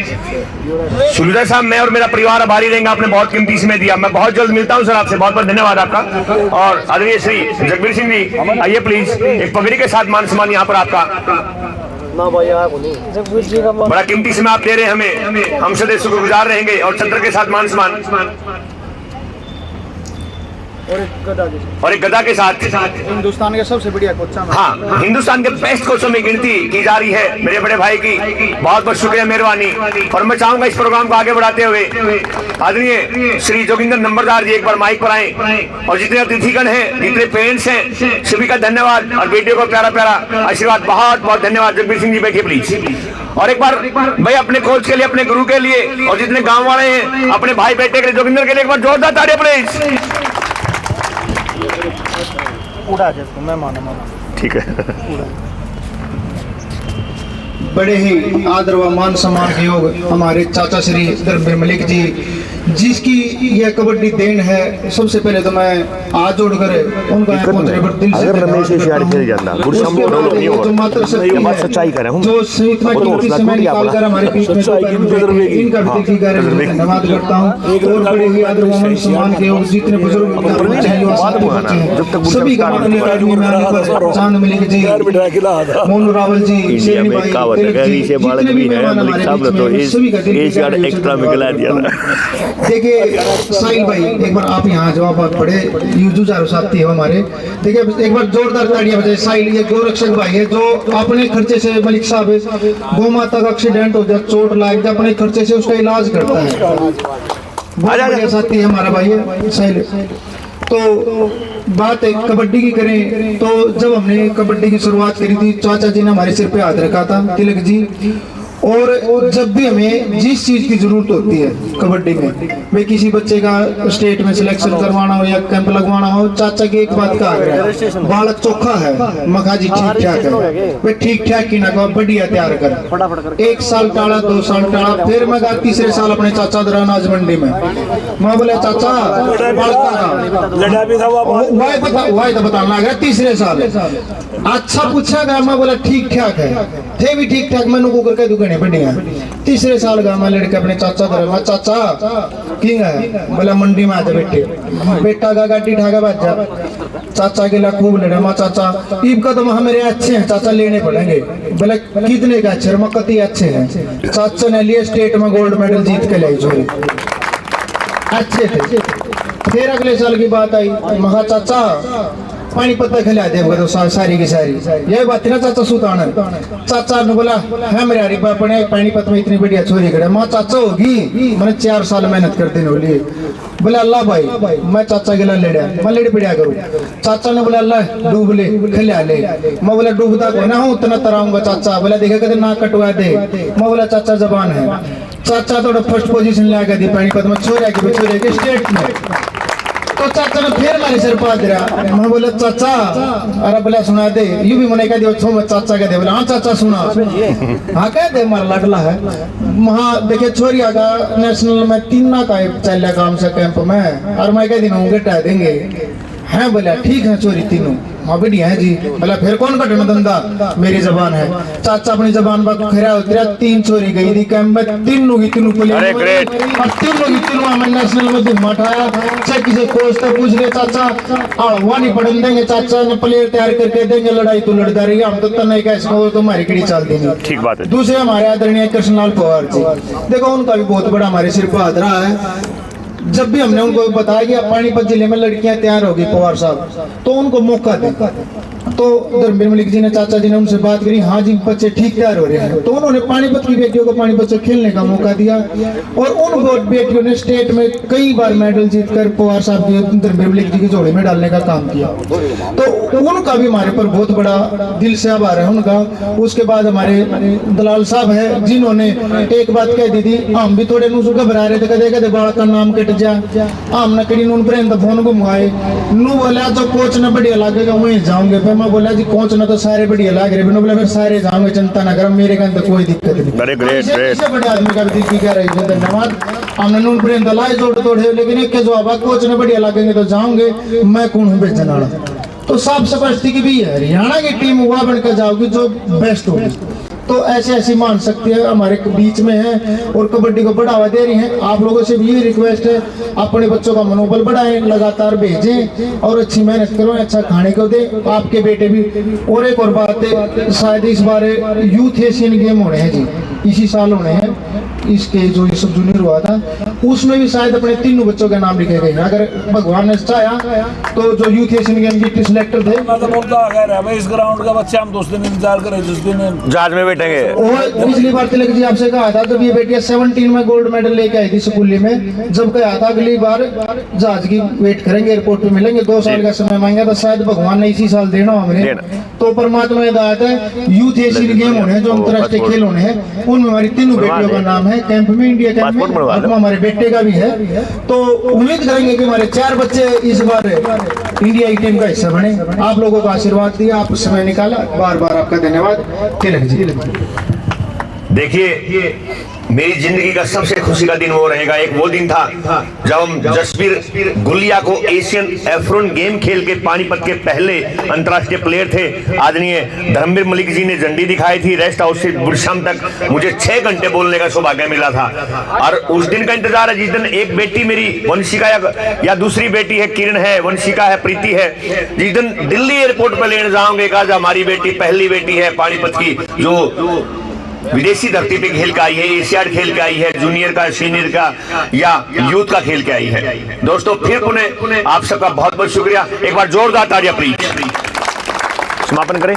सूर्योदय साहब, मैं और मेरा परिवार आभारी रहेंगे, आपने बहुत कीमती समय दिया। मैं बहुत जल्द मिलता हूं सर आपसे, बहुत बहुत धन्यवाद आपका। और आदरणीय श्री जगबीर सिंह जी, आइए प्लीज, एक पगड़ी के साथ मान सम्मान यहाँ पर आपका। बड़ा कीमती समय आप दे रहे हैं हमें, हम सदैव शुक्रगुजार रहेंगे। और चंद्र के साथ मान सम्मान और एक गदा के साथ हिंदुस्तान के सबसे बढ़िया कोचा में, हाँ, हिंदुस्तान के बेस्ट कोचों में गिनती की जा रही है मेरे बड़े भाई की। बहुत बहुत शुक्रिया, मेहरबानी। और मैं चाहूंगा इस प्रोग्राम को आगे बढ़ाते हुए आदरणीय श्री जोगिंदर नंबरदार जी एक बार माइक पर आए, और जितने अतिथिगण हैं, जितने पेरेंट्स हैं, सभी का धन्यवाद। और बेटियों को प्यारा प्यारा आशीर्वाद, बहुत बहुत धन्यवाद। जगबीर सिंह जी बैठिए प्लीज। और एक बार भाई अपने कोच के लिए, अपने गुरु के लिए, और जितने गाँव वाले हैं, अपने भाई बेटे के लिए, जोगिंदर के लिए एक बार जोरदार तालियां प्लीज। उड़ा जाए मैं माना ठीक है। बड़े ही आदर व मान सम्मान के योग हमारे चाचा श्री धर्मवीर मलिक जी, जिसकी यह कबड्डी देन है। सबसे पहले तो मैं हाथ जोड़कर उनका पहुंचने पर दिल से सच्चाई कर जो समय निकालकर हमारे बीच में इनका भी दिल की धन्यवाद करता हूँ। और बड़े ही आदर व मान सम्मान के योग जितने बुजुर्ग सभी का चांद मलिक जी, मोनू रावल जी, शेरनी भाई, बालक भी है, मलिक साहब ने तो एक्स्ट्रा में खिला दिया। देखिए साहिल भाई, एक बार आप यहाँ जवाब बड़े जुझारू साथी है हमारे। देखिए एक बार जोरदार तालियां बजाए। साहिल ये गोरक्षक भाई है, जो अपने खर्चे से, मलिक साहब गौ माता का एक्सीडेंट हो जाए, चोट लाग जाए, अपने खर्चे से उसका इलाज करता है। बहुत बढ़िया साथी है हमारा भाई है साहिल। तो बात है कबड्डी की करें तो जब हमने कबड्डी की शुरुआत करी थी, चाचा जी ने हमारे सिर पे हाथ रखा था, तिलक जी। और जब भी हमें जिस चीज की जरूरत होती है कबड्डी में, वे किसी बच्चे का स्टेट में सिलेक्शन करवाना हो या कैंप लगवाना हो, चाचा की एक बात का आग्रह है, बालक चोखा है, मखाजी ठीक ठाक है, वे ठीक ठाक की ना बढ़िया तैयार कर। 1 साल टाला, 2 साल टाला, फिर मैं कहा तीसरे साल अपने चाचा दरा अनाज मंडी में, मैं बोले चाचा वाई तो बताना लगा। तीसरे साल अच्छा पूछा गया, मैं बोला ठीक ठाक है, थे भी ठीक ठाक, मैंने को करके दुकाने बढ़िया। तीसरे साल का मैं लड़के अपने चाचा दरा, चाचा किंग है, बोला मंडी में आजा बेटे, बेटा का गाड़ी ठाका बाजा। चाचा के ला खूब लड़ा, माँ चाचा ईब का तो मेरे अच्छे हैं चाचा, लेने पड़ेंगे। बोले कितने का अच्छे, मकती अच्छे हैं। चाचा ने लिए स्टेट में गोल्ड मेडल जीत के लाई जोड़ी, अच्छे थे। फिर अगले साल की बात आई, महा चाचा पानी पत्ता खिला दे, तो सारी की सारी यही बात थी ना चाचा सुताना। चाचा ने बोला है मेरे हरी अपने पानी पत्ता में इतनी बढ़िया छोरी करे, माँ चाचा होगी, मैंने 4 साल मेहनत करते लिए। बोले अल्लाह भाई मैं चाचा के लिए लेड़ा, मैं लेड़ी बढ़िया करूँ। चाचा ने बोला अल्लाह डूब ले खिला ले, मैं बोला डूबता को ना हूँ उतना तराऊंगा चाचा। बोला देखा कहते ना कटवा दे, मैं बोला चाचा जबान है। चाचा थोड़ा फर्स्ट पोजीशन ले आकर दी पानी पत्ता में, छोरे के स्टेट में। तो चाचा ने फिर मेरे सिर पा दिया, मैं बोला चाचा, अरे बोला सुना दे, यू भी मने कह दियो छो मत चाचा कह दे। बोला हाँ चाचा सुना, हाँ कह दे मारा लडला है। वहाँ देखिए छोरिया का नेशनल में 3 का चल काम से कैंप में, और मैं कह दिन होंगे टा देंगे हैं। बोला ठीक है छोरी तीनों, हाँ बढ़िया है जी। बोला फिर कौन कटना धंधा, मेरी जबान है। चाचा अपनी जबान पर खरा उतरा, 3 छोरी गई थी कैंप में, तीनों की तीनों प्लेयर, और तीनों की तीनों हमें नेशनल में धूम मठाया। चाहे किसी कोच से पूछ ले चाचा, वहाँ नहीं पढ़ने देंगे, चाचा ने प्लेयर तैयार करके देंगे, लड़ाई तो लड़ता रही, हम तो नहीं कह तो हमारी कड़ी चलती नहीं। ठीक बात है। दूसरे हमारे आदरणीय कृष्णलाल पवार जी, देखो उनका भी बहुत बड़ा हमारे सिर पर हाथ रहा है। जब भी हमने उनको बताया कि पानीपत जिले में लड़कियां तैयार होगी पवार साहब, तो उनको मौका दे। तो धर्मवीर मलिक जी ने, चाचा जी ने उनसे बात करी, हाँ जी बच्चे ठीक तैयार हो रहे हैं। तो उन्होंने पानीपत की बेटियों को पानीपत से खेलने का मौका दिया, और उन बेटियों ने स्टेट में कई बार मेडल जीतकर पवार साहब की, धर्मवीर मलिक जी की जोड़ी में डालने का काम किया। तो उनका भी हमारे पर बहुत बड़ा दिल से आभार है उनका। उसके बाद हमारे दलाल साहब है, जिन्होंने एक बात कह दी थी, हम भी थोड़े नू घबरा रहे थे, कदे कदे बालक का नाम कट जा, हम नकड़ी नून प्रेम फोन घुमाए नू। बोला जो कोच ने बढ़िया लगेगा वहीं जाऊंगे। फिर मैं बोला जी कोच ने तो सारे बढ़िया लग रहे, मैंने बोला फिर सारे जाऊंगे, चिंता ना करो, मेरे के अंदर कोई दिक्कत नहीं। इसे बड़े आदमी का भी दिल कह रही है धन्यवाद। हमने नून प्रेम दलाए जोड़ तोड़े, लेकिन एक के जवाब कोच ने बढ़िया लगेंगे तो जाऊंगे, मैं कौन हूँ बेचने वाला। तो साफ स्पष्ट की भी हरियाणा की टीम हुआ बनकर जाओगी जो बेस्ट होगी। तो ऐसे ऐसी मान सकते हैं हमारे बीच में है और कबड्डी को बढ़ावा दे रही हैं। आप लोगों से भी ये रिक्वेस्ट है, अपने बच्चों का मनोबल बढ़ाएं, लगातार भेजें और अच्छी मेहनत करो, अच्छा खाने को दें आपके बेटे भी। और एक और बात है, शायद इस बार यूथ एशियन गेम होने हैं जी, इसी साल होने हैं। इसके जो ये सब जूनियर हुआ था उसमें भी शायद अपने तीनों बच्चों के नाम लिखे गए हैं। अगर भगवान ने चाहा तो जो यूथ एशियन गेम के सिलेक्टर थे मैं तो बोलता है भाई इस ग्राउंड का बच्चे हम 2 दिन इंतजार करें, जिस दिन जहाज में बैठेंगे। और पिछली बार तिलक जी आपसे कहा था, जब ये बेटियां 17 में गोल्ड मेडल लेके आई थी स्कूली में, जब कहा था अगली बार जहाज की वेट करेंगे, एयरपोर्ट पे मिलेंगे, 2 साल का समय मांगा था, शायद भगवान ने इसी साल देना हमें। तो परमात्मा ने दायित्व है, यूथ एशियन गेम होने हैं, जो अंतर्राष्ट्रीय खेल होने हैं, उनमें हमारी तीनों बेटियों का नाम है कैंप में, इंडिया कैंप में, और हमारे बेटे का भी है। तो उम्मीद करेंगे कि हमारे 4 बच्चे इस बार इंडिया की टीम का हिस्सा बने। आप लोगों का आशीर्वाद दिया, आप समय निकाला, बार बार आपका धन्यवाद। तिलक जी, देखिए, मेरी जिंदगी का सबसे खुशी का दिन वो रहेगा, एक वो दिन था जब हम जसवीर गुलिया को एशियन एफ्रोन गेम खेल के पानीपत के पहले अंतर्राष्ट्रीय प्लेयर थे आदरणीय धर्मवीर मलिक जी ने झंडी दिखाई थी। रेस्ट हाउस से बुरशाम तक मुझे 6 घंटे बोलने का सौभाग्य मिला था। और उस दिन का इंतजार है जिस दिन एक बेटी मेरी वंशिका या दूसरी बेटी है किरण है, वंशिका है, प्रीति है, जिस दिन दिल्ली एयरपोर्ट पर लेने जाऊंगे, आज हमारी बेटी पहली बेटी है पानीपत की जो विदेशी धरती पे खेल के आई है, एशियाड खेल के आई है, जूनियर का, सीनियर का या यूथ का खेल के आई है। दोस्तों फिर पुनः आप सबका बहुत बहुत शुक्रिया, एक बार जोरदार तालियां प्लीज। समापन करें।